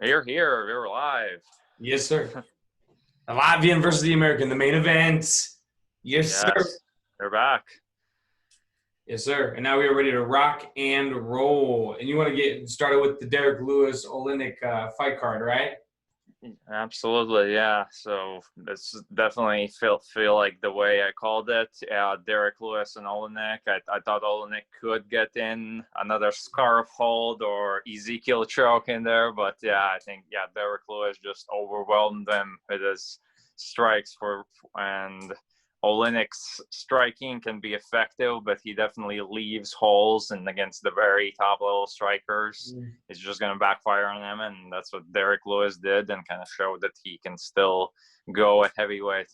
We're here. We're live. Yes, sir. The Latvian versus the American, the main event. Yes, sir. Yes, we're back. Yes, sir. And now we are ready to rock and roll. And you want to get started with the Derek Lewis Oleinik fight card, right? Absolutely, yeah. So this definitely feel like the way I called it. Derek Lewis and Oleinik. I thought Oleinik could get in another scarf hold or Ezekiel choke in there, but I think Derek Lewis just overwhelmed them with his strikes and Oleinik's striking can be effective, but he definitely leaves holes, and against the very top level strikers, it's just going to backfire on him, and that's what Derek Lewis did, and kind of showed that he can still go at heavyweight.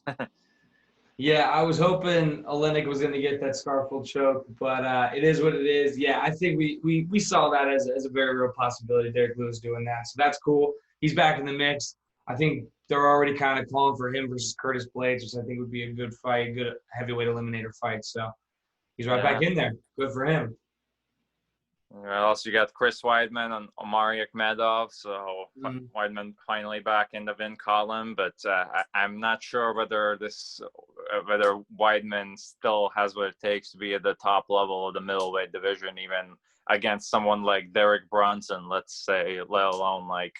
Yeah, I was hoping Oleinik was going to get that scarful choke, but it is what it is. Yeah, I think we saw that as a very real possibility, Derek Lewis doing that. So that's cool. He's back in the mix. I think they're already kind of calling for him versus Curtis Blades, which I think would be a good fight, good heavyweight eliminator fight. So he's right back in there. Good for him. Also, you got Chris Weidman and Omari Akhmedov. So Weidman finally back in the win column, but I'm not sure whether Weidman still has what it takes to be at the top level of the middleweight division, even against someone like Derek Brunson, let's say, let alone like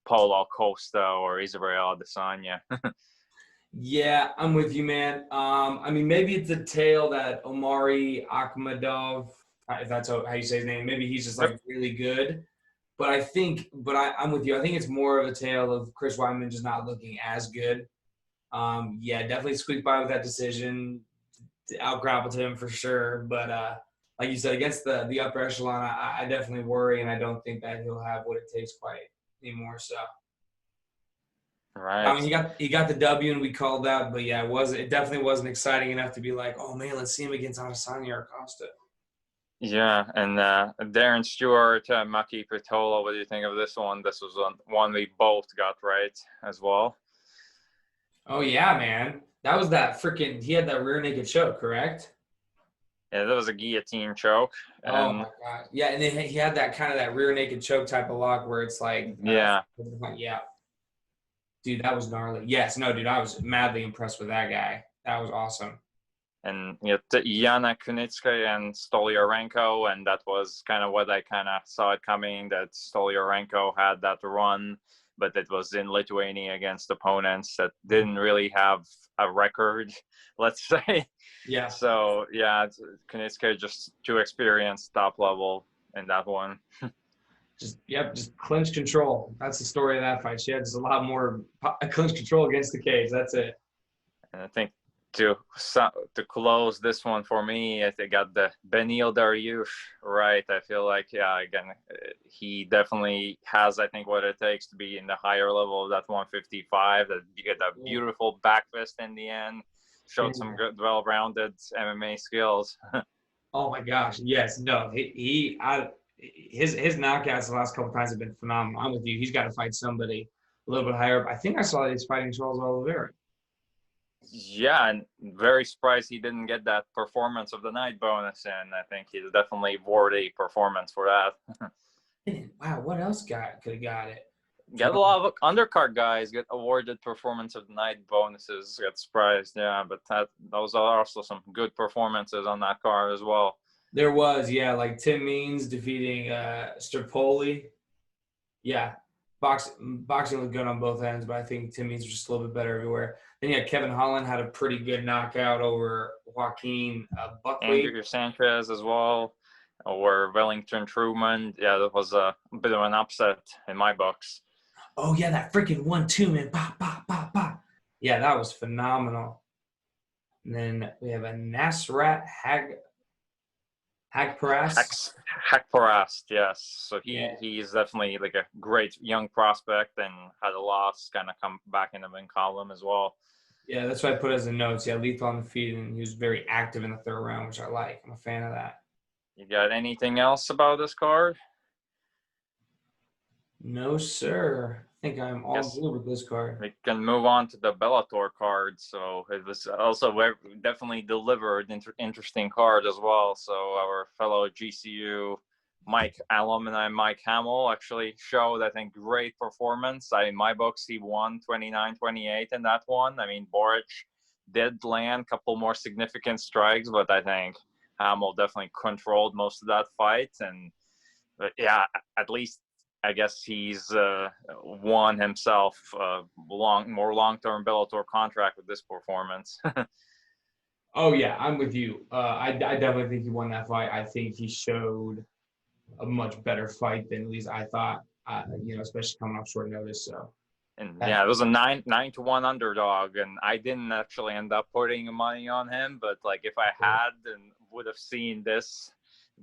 Paulo Costa or Israel Adesanya. Yeah, I'm with you, man. I mean, maybe it's a tale that Omari Akhmedov, if that's how you say his name, maybe he's just like really good. But I'm with you. I think it's more of a tale of Chris Weidman just not looking as good. Definitely squeaked by with that decision. Out grappled him for sure. But like you said, against the upper echelon, I definitely worry, and I don't think that he'll have what it takes quite anymore. So. Right. I mean, he got the W, and we called that, but it definitely wasn't exciting enough to be like, oh man, let's see him against Adesanya or Costa. Yeah, and Darren Stewart, Maki Pitola, what do you think of this one? This was one we both got right as well. Oh yeah, man, that was that freaking. He had that rear naked choke, correct? Yeah, that was a guillotine choke. Oh my god, yeah, and then he had that kind of that rear naked choke type of lock where it's like, yeah, dude, that was gnarly. Yes, no, dude, I was madly impressed with that guy. That was awesome. And Yana Kunitskaya and Stolyarenko, and that was kind of what I kind of saw it coming, that Stolyarenko had that run, but it was in Lithuania against opponents that didn't really have a record, let's say. Yeah. So, Kunitskaya just too experienced, top level in that one. Just clinch control. That's the story of that fight. She had just a lot more clinch control against the cage. That's it. And I think to close this one for me, I think got the Beneil Dariush right. I feel like, again, he definitely has, I think, what it takes to be in the higher level of that 155. That you get that beautiful back fist in the end. Showed some good, well-rounded MMA skills. Oh my gosh, yes, no, his knockouts the last couple times have been phenomenal. I'm with you. He's got to fight somebody a little bit higher up. I think I saw he's fighting Charles Oliveira. Yeah, and very surprised he didn't get that performance of the night bonus, and I think he's definitely worthy performance for that. Wow, what else could have got it? Got a lot of undercard guys get awarded performance of the night bonuses. Got surprised, but those are also some good performances on that card as well. There was, like Tim Means defeating Strapoli. Yeah, boxing looked good on both ends, but I think Tim Means was just a little bit better everywhere. Then Kevin Holland had a pretty good knockout over Joaquin Buckley. Andrew Sanchez as well, or Wellington Truman. Yeah, that was a bit of an upset in my books. Oh yeah, that freaking 1-2, man! Bah, bah, bah, bah. Yeah, that was phenomenal. And then we have a Nasrat Haqparast. Haqparast, yes. So he's definitely like a great young prospect, and had a loss kind of come back in the win column as well. Yeah, that's what I put as a notes. Yeah, lethal on the feet, and he was very active in the third round, which I like. I'm a fan of that. You got anything else about this card? No, sir. I think I'm all good with this card. We can move on to the Bellator card. So it was also definitely delivered interesting card as well. So our fellow GCU alumni Mike Hamill actually showed, I think, great performance. In my books, he won 29-28 in that one. I mean, Boric did land a couple more significant strikes, but I think Hamill definitely controlled most of that fight. And yeah, at least I guess he's won himself a more long-term Bellator contract with this performance. Oh yeah, I'm with you. I definitely think he won that fight. I think he showed a much better fight than at least I thought. Especially coming off short notice. So. And yeah, it was a 9-1 underdog, and I didn't actually end up putting money on him. But like, if I had and would have seen this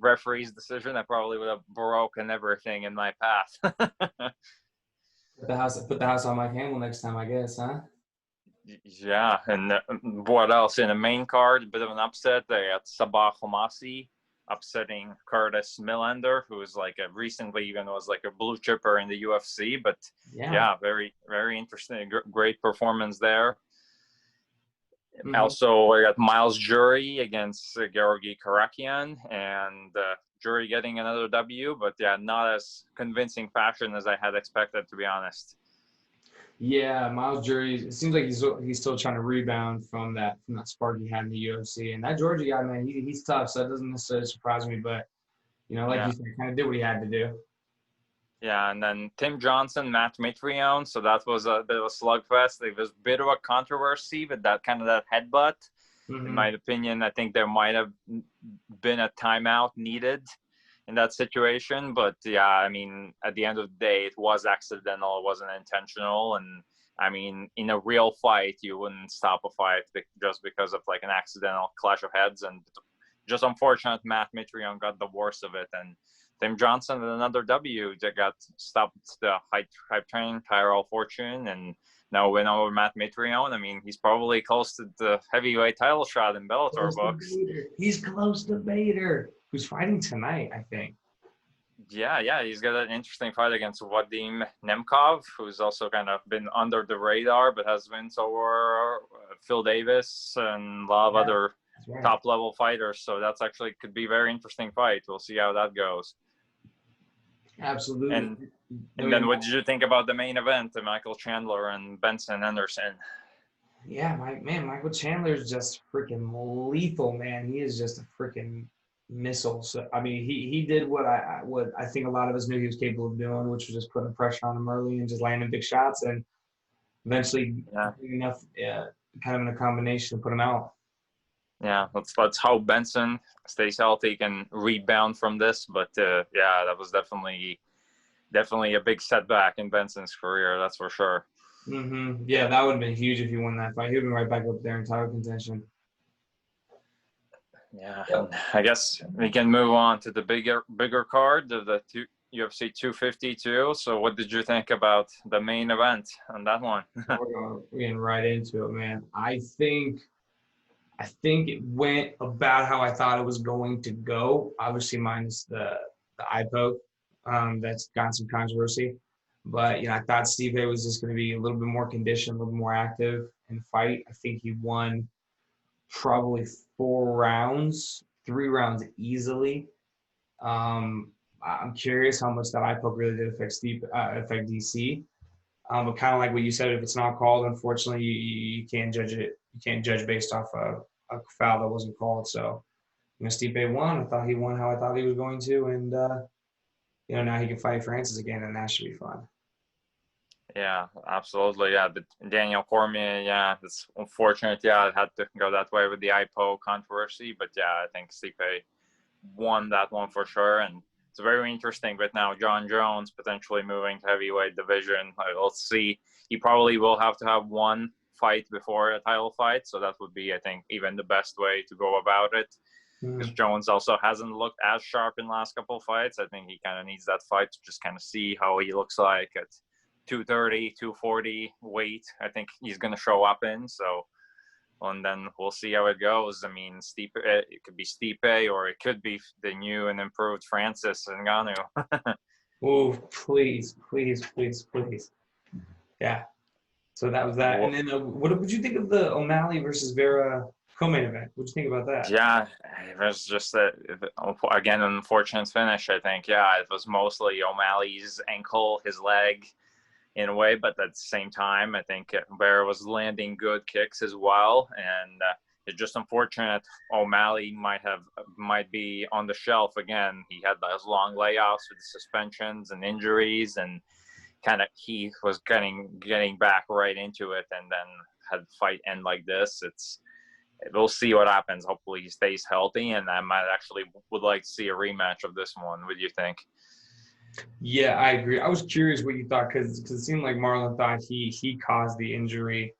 referee's decision, I probably would have broken everything in my path. Put the house on Mike Hamill next time, I guess, huh? Yeah, and what else in the main card? A bit of an upset. They got Sabah Homasi upsetting Curtis Millender, who is like recently even was like a blue chipper in the UFC. But yeah, very, very interesting. Great performance there. Mm-hmm. Also, I got Miles Jury against Georgi Karakian, and Jury getting another W, but yeah, not as convincing fashion as I had expected, to be honest. Yeah, Miles Jury. It seems like he's still trying to rebound from that spark he had in the UFC. And that Georgia guy, man, he's tough, so it doesn't necessarily surprise me. But you said, kind of did what he had to do. Yeah, and then Tim Johnson, Matt Mitrione. So that was a bit of a slugfest. There was a bit of a controversy with that headbutt. Mm-hmm. In my opinion, I think there might have been a timeout needed in that situation, but yeah, I mean, at the end of the day, it was accidental. It wasn't intentional. And I mean, in a real fight, you wouldn't stop a fight just because of like an accidental clash of heads. And just unfortunate, Matt Mitrione got the worst of it. And Tim Johnson with another W that got stopped the hype train, Tyrell Fortune, and now win over Matt Mitrione. I mean, he's probably close to the heavyweight title shot in Bellator books. He's close to Bader, who's fighting tonight, I think. Yeah, he's got an interesting fight against Vadim Nemkov, who's also kind of been under the radar, but has wins over Phil Davis and a lot of other top-level fighters. So that's actually could be a very interesting fight. We'll see how that goes. Absolutely. And then what did you think about the main event, Michael Chandler and Benson Henderson? Yeah, Michael Chandler is just freaking lethal, man. He is just a freaking missile. So I mean, he did what I think a lot of us knew he was capable of doing, which was just putting pressure on him early and just landing big shots, and eventually enough, kind of in a combination to put him out. Yeah, let's hope Benson stays healthy, can rebound from this. But yeah, that was definitely a big setback in Benson's career. That's for sure. Mm-hmm. Yeah, that would have been huge if he won that fight. He'd been right back up there in title contention. Yeah, and I guess we can move on to the bigger card of the UFC 252. So what did you think about the main event on that one? We're getting right into it, man. I think it went about how I thought it was going to go. Obviously, minus the eye poke. That's got some controversy. But, I thought Stipe was just going to be a little bit more conditioned, a little more active in the fight. I think he won probably 4 rounds, 3 rounds easily. I'm curious how much that eye poke really did affect DC. But kind of like what you said, if it's not called, unfortunately, you can't judge it. You can't judge based off a foul that wasn't called. So, Stipe won. I thought he won how I thought he was going to, and now he can fight Francis again, and that should be fun. Yeah, absolutely. Yeah, but Daniel Cormier, yeah, it's unfortunate. Yeah, it had to go that way with the IPO controversy, but yeah, I think Stipe won that one for sure, and it's very interesting. But now John Jones potentially moving to heavyweight division. Let's see. He probably will have to have one fight before a title fight, so that would be, I think, even the best way to go about it. Because Jones also hasn't looked as sharp in the last couple of fights. I think he kind of needs that fight to just kind of see how he looks like at 230, 240 weight. I think he's going to show up in. So, and then we'll see how it goes. I mean, Stipe, it could be Stipe, or it could be the new and improved Francis Ngannou. Oh, please. Yeah. So that was that. And then what did you think of the O'Malley versus Vera co-main event. What do you think about that? Yeah, it was just again, an unfortunate finish, I think. Yeah, it was mostly O'Malley's ankle, his leg in a way, but at the same time, I think Bear was landing good kicks as well. And it's just unfortunate O'Malley might be on the shelf again. He had those long layoffs with suspensions and injuries, and kind of he was getting back right into it, and then had the fight end like this. We'll see what happens. Hopefully he stays healthy, and I might actually would like to see a rematch of this one. What do you think? Yeah, I agree. I was curious what you thought because it seemed like Marlon thought he caused the injury,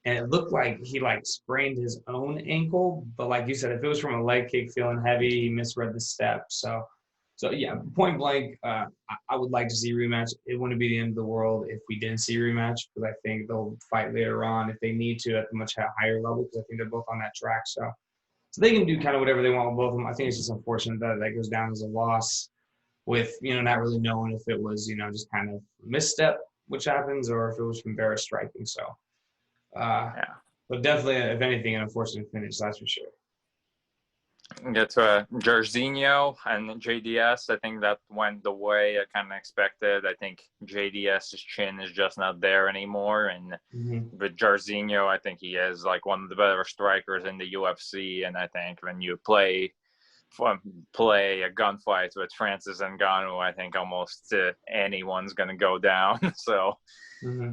and it looked like he like sprained his own ankle. But like you said, if it was from a leg kick feeling heavy, he misread the step. So yeah, point blank, I would like to see a rematch. It wouldn't be the end of the world if we didn't see a rematch because I think they'll fight later on if they need to at a much higher level because I think they're both on that track. So they can do kind of whatever they want with both of them. I think it's just unfortunate that that goes down as a loss with, not really knowing if it was, just kind of a misstep, which happens, or if it was from Barra striking. Yeah. But definitely, if anything, an unfortunate finish, that's for sure. Get to Jairzinho and JDS. I think that went the way I kind of expected. I think JDS's chin is just not there anymore. And with Jairzinho, I think he is like one of the better strikers in the UFC. And I think when you play a gunfight with Francis Ngannou, I think almost anyone's going to go down. So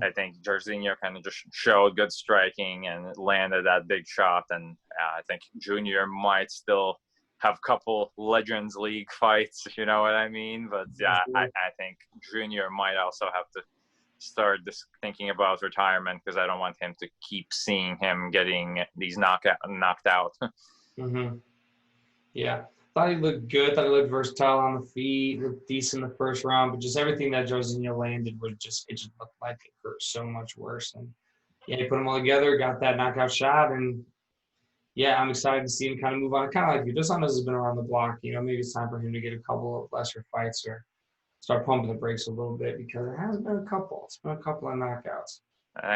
I think Jairzinho kind of just showed good striking and landed that big shot. And I think Junior might still have a couple Legends League fights, if you know what I mean. But yeah, I think Junior might also have to start thinking about retirement because I don't want him to keep seeing him getting these knocked out. Yeah. Thought he looked good. Thought he looked versatile on the feet. Looked decent in the first round, but just everything that Jorginho landed it just looked like it hurt so much worse. And yeah, he put them all together, got that knockout shot, and yeah, I'm excited to see him kind of move on. Kind of like you. Dos Santos has been around the block. Maybe it's time for him to get a couple of lesser fights or start pumping the brakes a little bit because it has been a couple. It's been a couple of knockouts.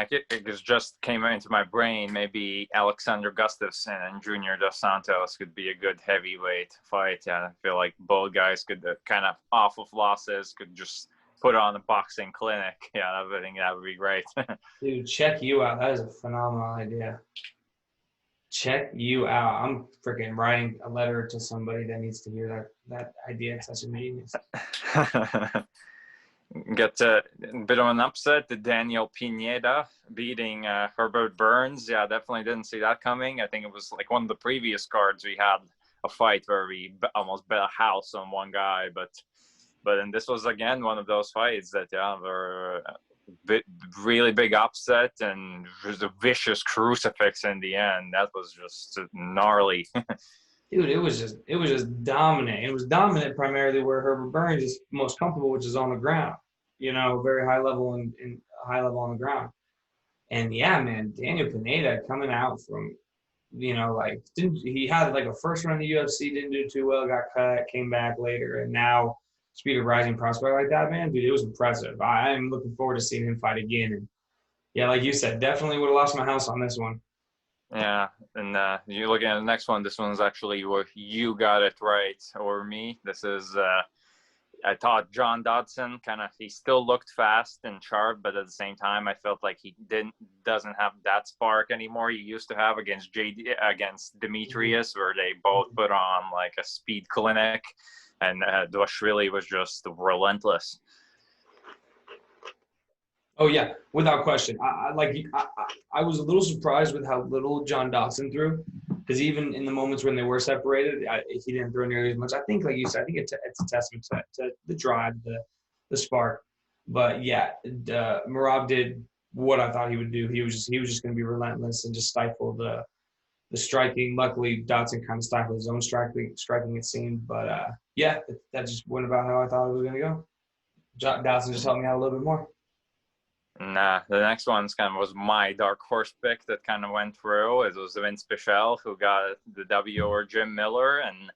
It just came into my brain. Maybe Alexander Gustafsson and Junior Dos Santos could be a good heavyweight fight. Yeah, I feel like both guys could kind of off of losses could just put on a boxing clinic. Yeah, I think that would be great. Dude, check you out. That is a phenomenal idea. Check you out. I'm freaking writing a letter to somebody that needs to hear that idea. It's such a genius. Get a bit of an upset. The Daniel Pineda beating Herbert Burns. Yeah, definitely didn't see that coming. I think it was like one of the previous cards we had a fight where we almost bet a house on one guy, but then this was again one of those fights that were really big upset and was a vicious crucifix in the end. That was just gnarly. Dude, it was just dominant. It was dominant primarily where Herbert Burns is most comfortable, which is on the ground. Very high level and high level on the ground. And yeah, man, Daniel Pineda coming out from, he had like a first run in the UFC, didn't do too well, got cut, came back later, and now speed of rising prospect like that, man, dude, it was impressive. I'm looking forward to seeing him fight again. And yeah, like you said, definitely would have lost my house on this one. Yeah, and you look at the next one. This one's actually where you got it right over me. This is I thought John Dodson he still looked fast and sharp, but at the same time, I felt like he doesn't have that spark anymore he used to have against Demetrius, where they both put on like a speed clinic, and Dvalishvili was just relentless. Oh yeah, without question. I was a little surprised with how little John Dodson threw, because even in the moments when they were separated, he didn't throw nearly as much. I think, like you said, I think it's a testament to the drive, the spark. But yeah, Merab did what I thought he would do. He was just going to be relentless and just stifle the striking. Luckily, Dodson kind of stifled his own striking, it seemed. But yeah, that just went about how I thought it was going to go. Dodson just helped me out a little bit more. Nah, the next one's was my dark horse pick that kind of went through. It was Vince Pichel who got the W over Jim Miller, and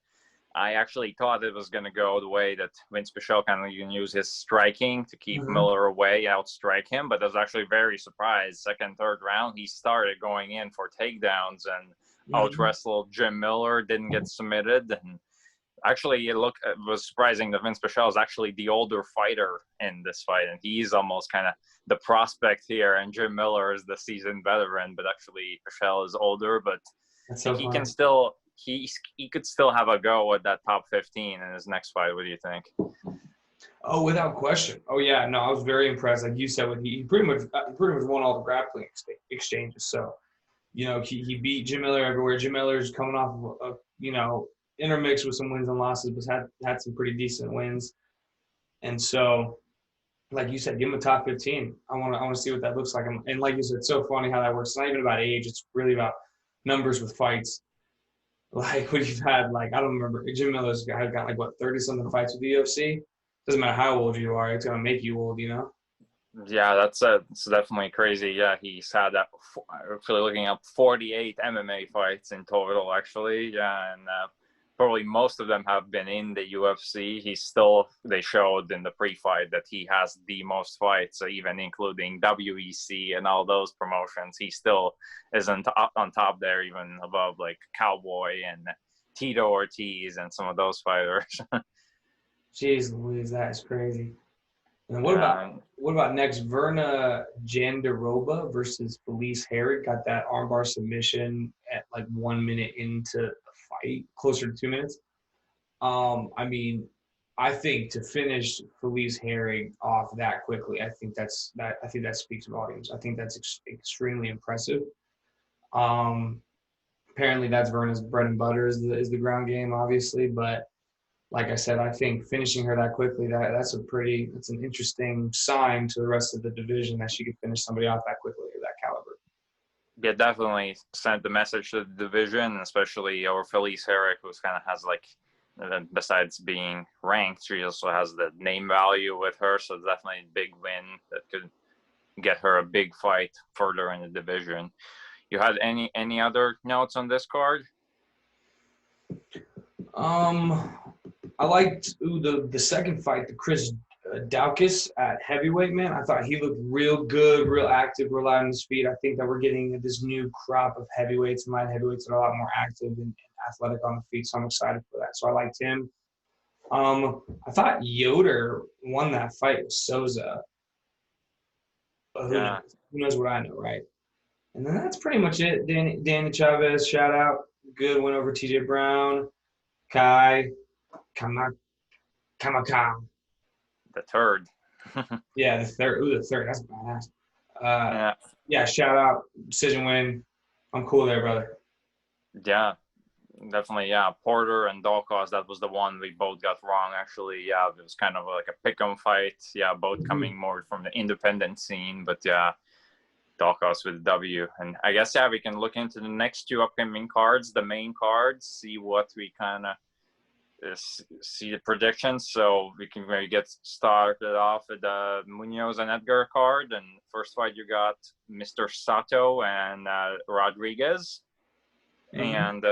I actually thought it was going to go the way that Vince Pichel can use his striking to keep Miller away, outstrike him. But I was actually very surprised. Second, third round, he started going in for takedowns, and out wrestled Jim Miller, didn't get submitted. And actually, it was surprising that Vince Pichel is actually the older fighter in this fight, and he's almost kind of the prospect here, and Jim Miller is the seasoned veteran, but actually Pichel is older, but That's I so think he funny. can still he could still have a go at that top 15 in his next fight. What do you think? Oh, without question. Oh yeah, no, I was very impressed. Like you said, he pretty much won all the grappling exchanges. So, he beat Jim Miller everywhere. Jim Miller's coming off of intermixed with some wins and losses, but had some pretty decent wins. And so, like you said, give him a top 15. I want to see what that looks like. And like you said, it's so funny how that works. It's not even about age. It's really about numbers with fights. Like what you've had, like I don't remember. Jim Miller's got like what 30-something fights with the UFC. Doesn't matter how old you are, it's gonna make you old, Yeah, it's definitely crazy. Yeah, he's had that. Actually, looking up 48 MMA fights in total. Actually, yeah, and probably most of them have been in the UFC. They showed in the pre-fight that he has the most fights, so even including WEC and all those promotions, he still isn't up on top there, even above like Cowboy and Tito Ortiz and some of those fighters. Jeez Louise, that is crazy. And what Um, about next? Verna Jandiroba versus Felice Herrig got that armbar submission at like 1 minute into the fight, closer to 2 minutes. I mean, I think to finish Felice Herrig off that quickly, I think that speaks volumes. I think that's extremely impressive. Apparently that's Verna's bread and butter is the ground game, obviously, but like I said, I think finishing her that quickly, that's an interesting sign to the rest of the division that she could finish somebody off that quickly of that caliber. yeah, definitely sent the message to the division, especially over Felice Herrick, who kind of has like, besides being ranked, she also has the name value with her, so definitely a big win that could get her a big fight further in the division. You had any other notes on this card? I liked the second fight, the Chris Daukaus at heavyweight, man. I thought he looked real good, real active, real light on his feet. I think that we're getting this new crop of heavyweights and light heavyweights that are a lot more active and athletic on the feet, so I'm excited for that. So I liked him. I thought Yoder won that fight with Souza. But Yeah. who knows what I know, right? And then that's pretty much it. Danny Chavez, shout out. Good win over TJ Brown. Kai Kamaka. The third. Yeah, the third. Ooh, the third. That's badass. Yeah. Yeah, shout out. Decision win. I'm cool there, brother. Yeah. Definitely, yeah. Porter and Daukaus, that was the one we both got wrong, actually. Yeah, it was kind of like a pick'em fight. Yeah, both coming more from the independent scene, but yeah, Daukaus with W. And I guess, yeah, we can look into the next two upcoming cards, the main cards, see what we kind of see the predictions. So we can maybe get started off with the Munoz and Edgar card. And first fight, you got Mr. Sato and Rodriguez. And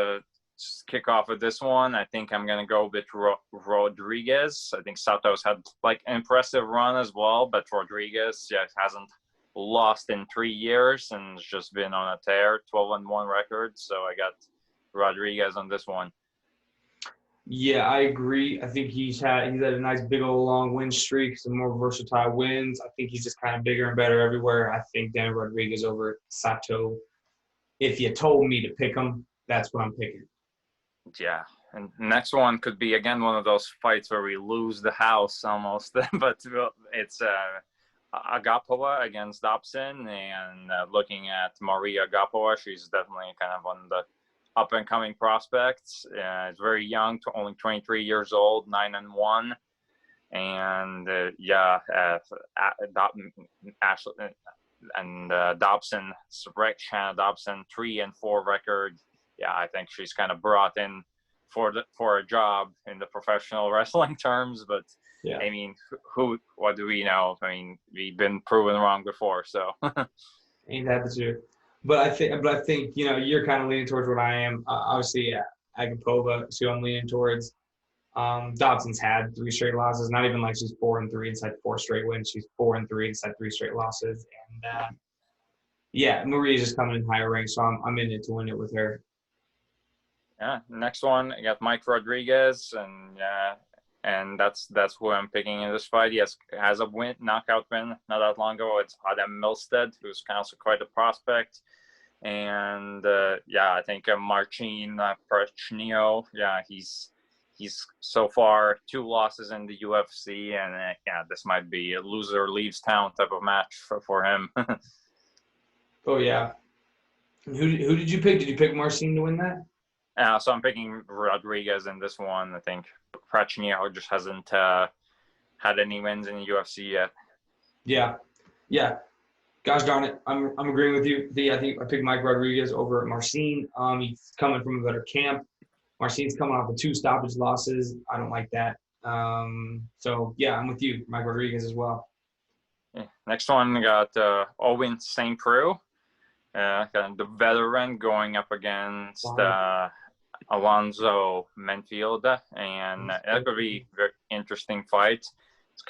kick off with this one. I think I'm going to go with Rodriguez. I think Sato's had like an impressive run as well, but Rodriguez, yeah, hasn't lost in 3 years and has just been on a tear, 12-1 record. So I got Rodriguez on this one. Yeah, I agree. I think he's had a nice big old long win streak, some more versatile wins. I think he's just kind of bigger and better everywhere. I think Dan Rodriguez over Sato. If you told me to pick him, that's what I'm picking. Yeah, and next one could be again one of those fights where we lose the house almost, but it's Agapova against Dobson, and looking at Maria Agapova, she's definitely kind of one of the up-and-coming prospects. It's very young, only 23 years old, 9-1, and Ashley and Dobson, Shanna Dobson, 3-4 record. Yeah, I think she's kind of brought in for a job in the professional wrestling terms, but yeah. I mean, what do we know? I mean, we've been proven wrong before, so. Ain't that the truth? But I think you're kind of leaning towards what I am. Obviously, yeah, Agapova is who I'm leaning towards. Dobson's had 3 straight losses. Not even like she's 4-3 inside 4 straight wins. She's 4-3 inside 3 straight losses. And yeah, Maria's just coming in higher rank, so I'm in it to win it with her. Yeah, next one I got Mike Rodriguez, and that's who I'm picking in this fight. He has a knockout win not that long ago. It's Adam Milstead, who's also quite a prospect. And I think Marcin Prachnio, he's so far 2 losses in the UFC, and this might be a loser leaves town type of match for him. Oh yeah. And who did you pick? Did you pick Marcin to win that? So I'm picking Rodriguez in this one. I think Prachnio just hasn't had any wins in the UFC yet. Yeah, yeah. Gosh darn it, I'm agreeing with you. I think I picked Mike Rodriguez over Marcin. He's coming from a better camp. Marcin's coming off of 2 stoppage losses. I don't like that. So yeah, I'm with you, Mike Rodriguez as well. Yeah. Next one, we got Owen St. Preux, the veteran going up against Alonzo Menfield, and that could be a very interesting fight. It's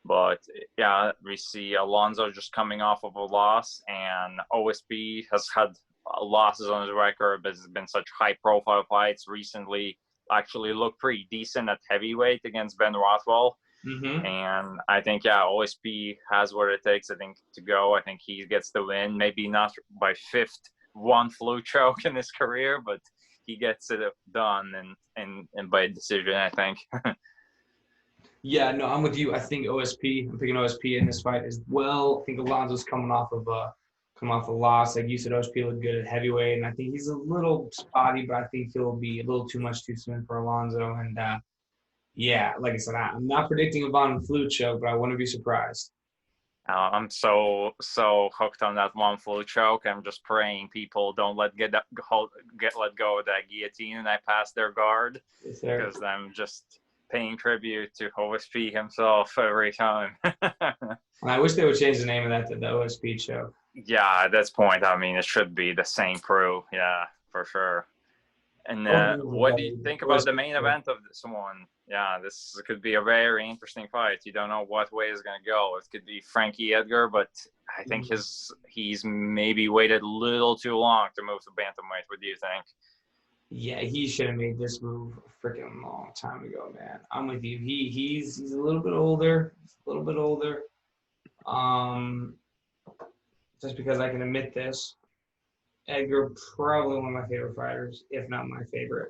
but yeah, we see Alonzo just coming off of a loss, and OSP has had losses on his record, but it's been such high-profile fights recently. Actually, looked pretty decent at heavyweight against Ben Rothwell. Mm-hmm. And I think, OSP has what it takes, I think, to go. I think he gets the win, maybe not by 5th one fluke choke in his career, but he gets it done and by decision, I think. Yeah, no, I'm with you. I think OSP. I'm picking OSP in this fight as well. I think Alonzo's coming off a loss. Like you said, OSP looked good at heavyweight, and I think he's a little spotty, but I think he'll be a little too much too soon for Alonzo. And yeah, like I said, I'm not predicting a Von Flue choke, but I wouldn't be surprised. I'm so hooked on that one fluke choke. I'm just praying people don't let go of that guillotine and I pass their guard, because I'm just paying tribute to OSP himself every time. I wish they would change the name of that to the OSP choke. Yeah, at this point, I mean, it should be the same crew. Yeah, for sure. And what do you think about the main event of this one? Yeah, this could be a very interesting fight. You don't know what way it's going to go. It could be Frankie Edgar, but I think he's maybe waited a little too long to move to bantamweight. What do you think? Yeah, he should have made this move a freaking long time ago, man. I'm with you. He's a little bit older. Just because I can admit this, Edgar probably one of my favorite fighters, if not my favorite.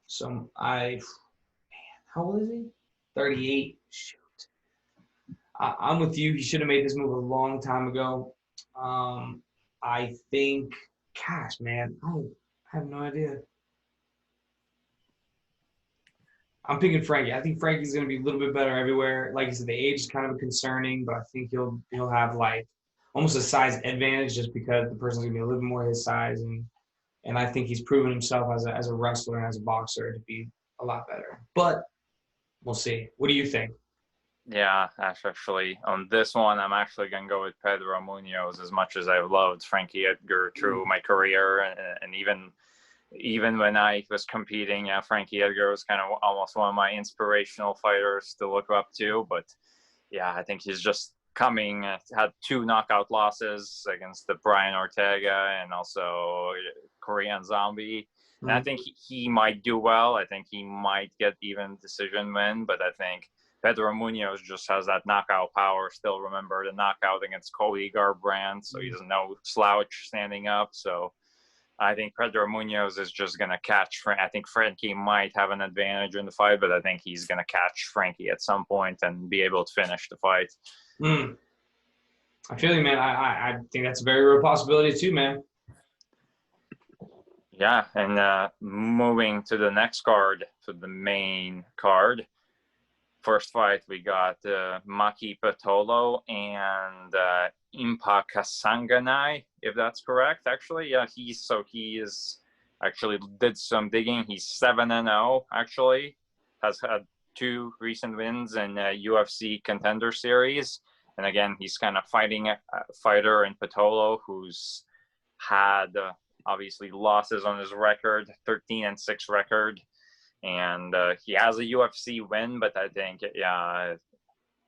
So how old is he? 38. Shoot. I'm with you. He should have made this move a long time ago. I think, gosh, man, I have no idea. I'm picking Frankie. I think Frankie's going to be a little bit better everywhere. Like you said, the age is kind of concerning, but I think he'll have like almost a size advantage just because the person's going to be a little bit more his size, and I think he's proven himself as a wrestler and as a boxer to be a lot better. But we'll see. What do you think? Yeah, actually, on this one, I'm actually going to go with Pedro Munoz. As much as I've loved Frankie Edgar through my career, and even when I was competing, Frankie Edgar was kind of almost one of my inspirational fighters to look up to. But yeah, I think he's just had 2 knockout losses against the Brian Ortega and also Korean Zombie. And I think he might do well. I think he might get even decision win, but I think Pedro Munoz just has that knockout power. Still remember the knockout against Cody Garbrandt, so he doesn't no slouch standing up. So I think Pedro Munoz is just going to catch I think Frankie might have an advantage in the fight, but I think he's going to catch Frankie at some point and be able to finish the fight. I feel you, man. I think that's a very real possibility too, man. Yeah, and moving to the next card, to the main card. First fight, we got Maki Patolo and Impa Kasanganay, if that's correct. Actually, yeah, he is actually did some digging. He's 7-0. Actually, has had 2 recent wins in UFC Contender Series, and again, he's kind of fighting a fighter in Patolo who's had obviously losses on his record, 13-6 record. And he has a UFC win, but I think,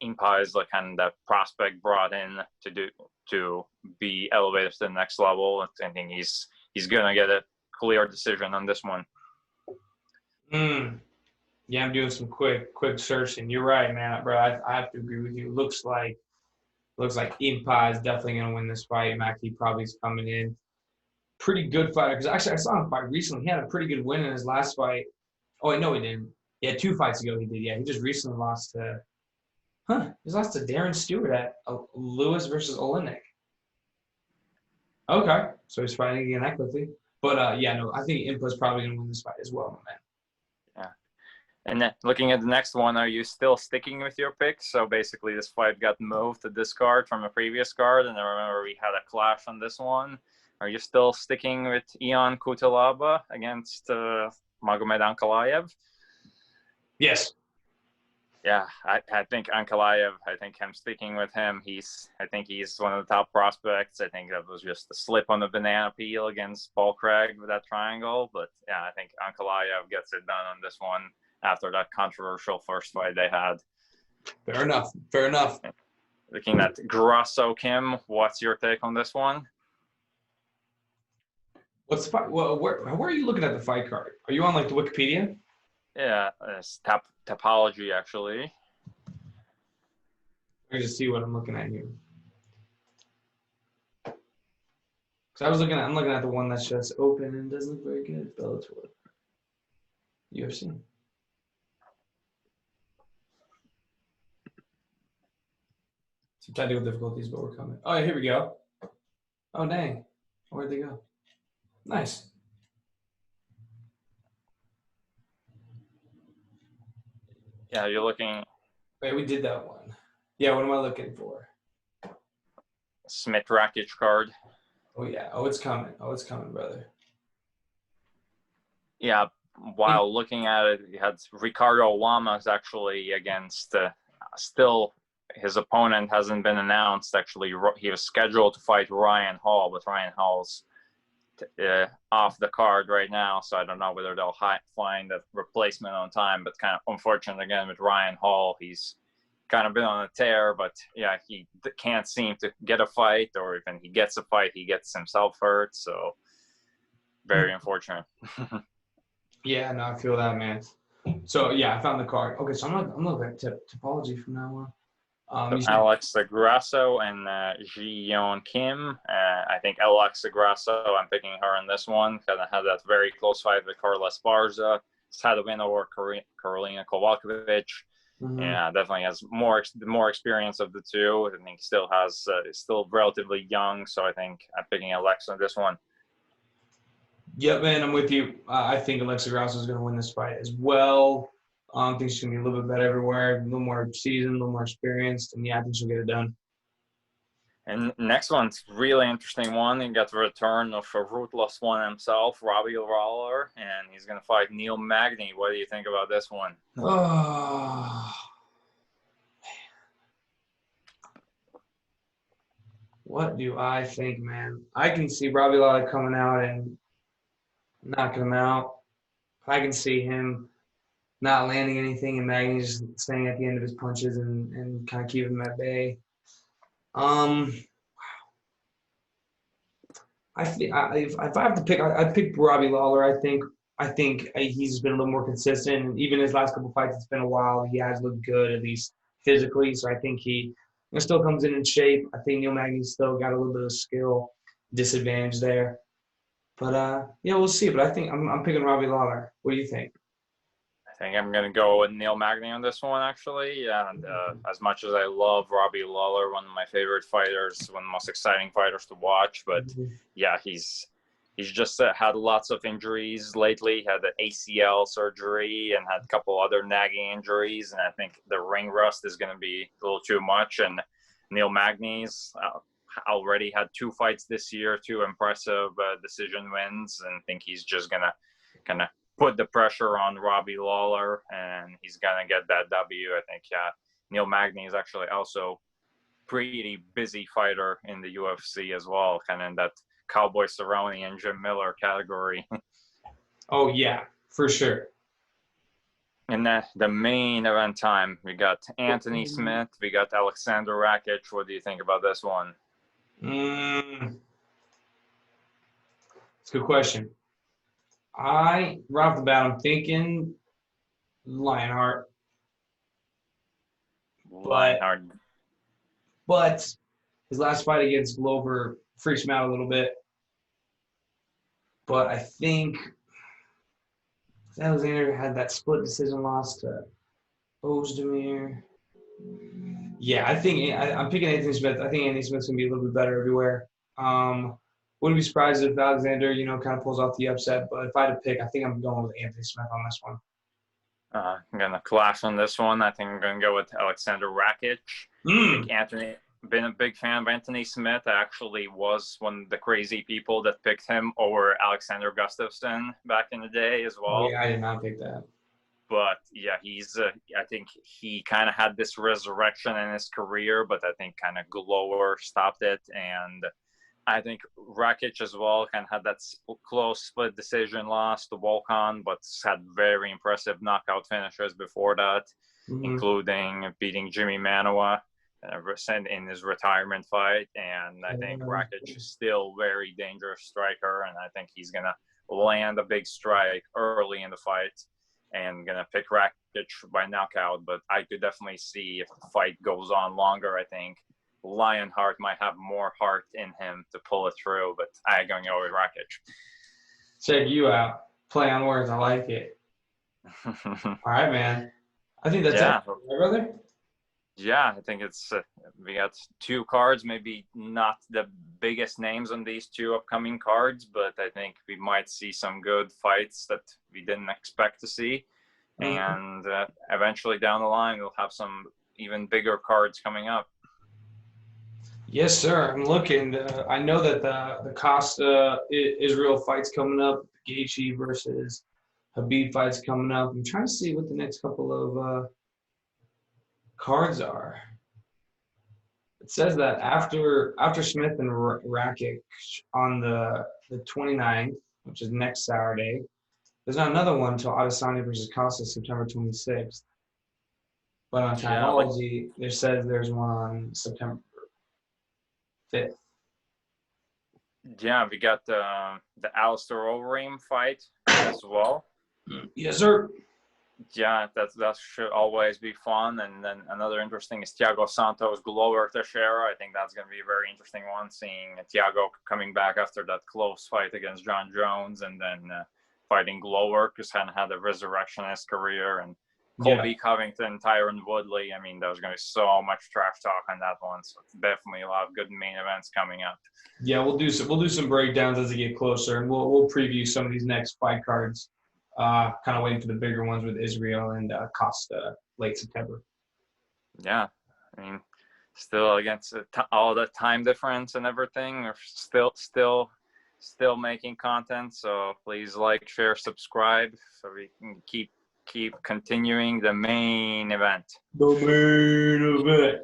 Impa is like kind of the prospect brought in to be elevated to the next level. I think he's gonna get a clear decision on this one. Yeah, I'm doing some quick searching. You're right, man, bro. I have to agree with you. Looks like Impa is definitely gonna win this fight. Maki probably is coming in. Pretty good fighter. Because actually, I saw him fight recently. He had a pretty good win in his last fight. Oh, wait, no, he didn't. Yeah, 2 fights ago he did. Yeah, he just recently lost to. He lost to Darren Stewart at Lewis versus Olenek. Okay, so he's fighting again that quickly. But yeah, no, I think Impa's probably gonna win this fight as well, my man. Yeah. And then looking at the next one, are you still sticking with your picks? So basically, this fight got moved to this card from a previous card, and I remember we had a clash on this one. Are you still sticking with Ion Kutalaba against Magomed Ankalaev? Yes. Yeah, I think Ankalaev, I think I'm sticking with him. I think he's one of the top prospects. I think that was just a slip on the banana peel against Paul Craig with that triangle. But yeah, I think Ankalaev gets it done on this one after that controversial first fight they had. Fair enough. Fair enough. Looking at Grasso Kim, what's your take on this one? What's the fight? Well, where are you looking at the fight card? Are you on like the Wikipedia? Yeah, it's topology actually. Let me just see what I'm looking at here. Because I'm looking at the one that's just open and doesn't look very good. Bellator. UFC. Some technical difficulties, but we're coming. Oh, yeah, here we go. Oh, dang. Where'd they go? Nice. Yeah, you're looking. Wait, we did that one. Yeah, what am I looking for? Smith Rakic card. Oh, yeah. Oh, it's coming. Oh, it's coming, brother. Yeah, while looking at it, you had Ricardo Lamas actually against still his opponent hasn't been announced. Actually, he was scheduled to fight Ryan Hall, but Ryan Hall's off the card right now, so I don't know whether they'll find a replacement on time. But kind of unfortunate again with Ryan Hall. He's kind of been on a tear, but yeah, he can't seem to get a fight, or even he gets a fight, he gets himself hurt. So very unfortunate. Yeah, no, I feel that, man. So yeah, I found the card. Okay, so I'm looking at topology from now on. Alexa Grasso and Ji-Yeon Kim. I think Alexa Grasso, I'm picking her in this one. Kind of had that very close fight with Carla Esparza. She's had a win over Karolina Kowalkiewicz. Mm-hmm. Yeah, definitely has more experience of the two. I think still has still relatively young, so I think I'm picking Alexa in this one. Yep, man, I'm with you. I think Alexa Grasso is going to win this fight as well. I think she's going to be a little bit better everywhere, a little more seasoned, a little more experienced, and yeah, I think she'll get it done. And next one's really interesting one. You got the return of a ruthless one himself, Robbie Lawler, and he's going to fight Neil Magny. What do you think about this one? Oh, what do I think, man? I can see Robbie Lawler coming out and knocking him out. I can see him not landing anything and Magny just staying at the end of his punches and kind of keeping him at bay. If I have to pick, I'd pick Robbie Lawler. I think he's been a little more consistent, and even his last couple fights, it's been a while. He has looked good, at least physically. So I think he still comes in shape. I think Neil Magny's still got a little bit of skill disadvantage there. But yeah, we'll see. But I think I'm picking Robbie Lawler. What do you think? I think I'm going to go with Neil Magny on this one, actually. And as much as I love Robbie Lawler, one of my favorite fighters, one of the most exciting fighters to watch. But yeah, he's just had lots of injuries lately. He had the ACL surgery and had a couple other nagging injuries. And I think the ring rust is going to be a little too much. And Neil Magny's already had 2 fights this year, 2 impressive decision wins. And I think he's just going to kind of put the pressure on Robbie Lawler, and he's going to get that W. I think, yeah, Neil Magny is actually also pretty busy fighter in the UFC as well, kind of in that Cowboy Cerrone and Jim Miller category. Oh, yeah, for sure. And the main event time, we got Anthony Smith, we got Alexander Rakic. What do you think about this one? It's a good question. right off the bat, I'm thinking Lionheart, but Lionheart. but his last fight against Glover freaks me out a little bit. But I think Alexander had that split decision loss to Ozdemir. Yeah, I'm picking Anthony Smith. I think Anthony Smith's gonna be a little bit better everywhere. Wouldn't be surprised if Alexander, kind of pulls off the upset. But if I had to pick, I think I'm going with Anthony Smith on this one. I'm gonna clash on this one. I think I'm gonna go with Alexander Rakic. I think Anthony. Been a big fan of Anthony Smith. I actually was one of the crazy people that picked him over Alexander Gustafsson back in the day as well. Oh yeah, I did not pick that. But yeah, I think he kind of had this resurrection in his career, but I think kind of Glover stopped it. And I think Rakic as well kind of had that close split decision loss to Volkan, but had very impressive knockout finishes before that, including beating Jimmy Manoa in his retirement fight. And I think Rakic is still a very dangerous striker, and I think he's going to land a big strike early in the fight and going to pick Rakic by knockout. But I could definitely see if the fight goes on longer, I think Lionheart might have more heart in him to pull it through, but I'm going to go with Rakic. Check you out. Play on words. I like it. All right, man. I think that's it. Right, brother? Yeah, I think it's we got 2 cards, maybe not the biggest names on these 2 upcoming cards, but I think we might see some good fights that we didn't expect to see. And eventually down the line, we'll have some even bigger cards coming up. Yes, sir. I'm looking. I know that the Costa Israel fight's coming up. Gaethje versus Habib fight's coming up. I'm trying to see what the next couple of cards are. It says that after Smith and Rakic on the 29th, which is next Saturday, there's not another one until Adesanya versus Costa September 26th. But on Timeology, there says there's one on September 5th. Yeah, we got the Alistair Overeem fight as well. Yes, sir. Yeah, that should always be fun. And then another interesting is Thiago Santos Glover Teixeira. I think that's going to be a very interesting one, seeing Thiago coming back after that close fight against John Jones and then fighting Glover, because kind of had a resurrection in his career. And Colby Covington, Tyron Woodley. I mean, there's going to be so much trash talk on that one. So it's definitely a lot of good main events coming up. Yeah, we'll do some breakdowns as they get closer, and we'll preview some of these next fight cards. Kind of waiting for the bigger ones with Israel and Costa late September. Yeah, I mean, still against all the time difference and everything, we're still making content. So please like, share, subscribe, so we can keep continuing the main event. The main event.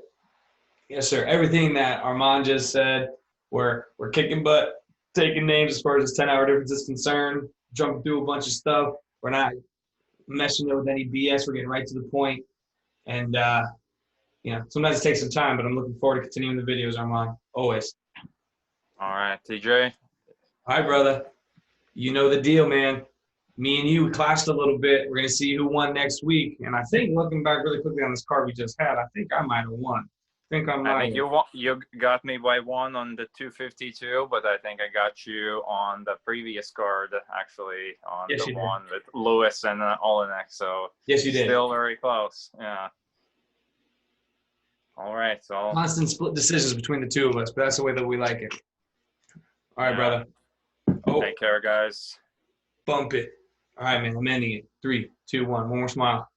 Yes, sir. Everything that Armand just said, we're kicking butt, taking names as far as this 10-hour difference is concerned, jumping through a bunch of stuff. We're not messing with any BS. We're getting right to the point. And, sometimes it takes some time, but I'm looking forward to continuing the videos, Armand, always. All right, TJ. All right, brother. You know the deal, man. Me and you clashed a little bit. We're going to see who won next week. And I think, looking back really quickly on this card we just had, I think I might have won. I think you got me by 1 on the 252, but I think I got you on the previous card, actually, on the one with Lewis and Olenek. So yes, you did. Still very close. Yeah. All right. So constant split decisions between the two of us, but that's the way that we like it. All right, brother. Take care, guys. Bump it. All right, man. I'm ending it. 3, 2, 1. One more smile.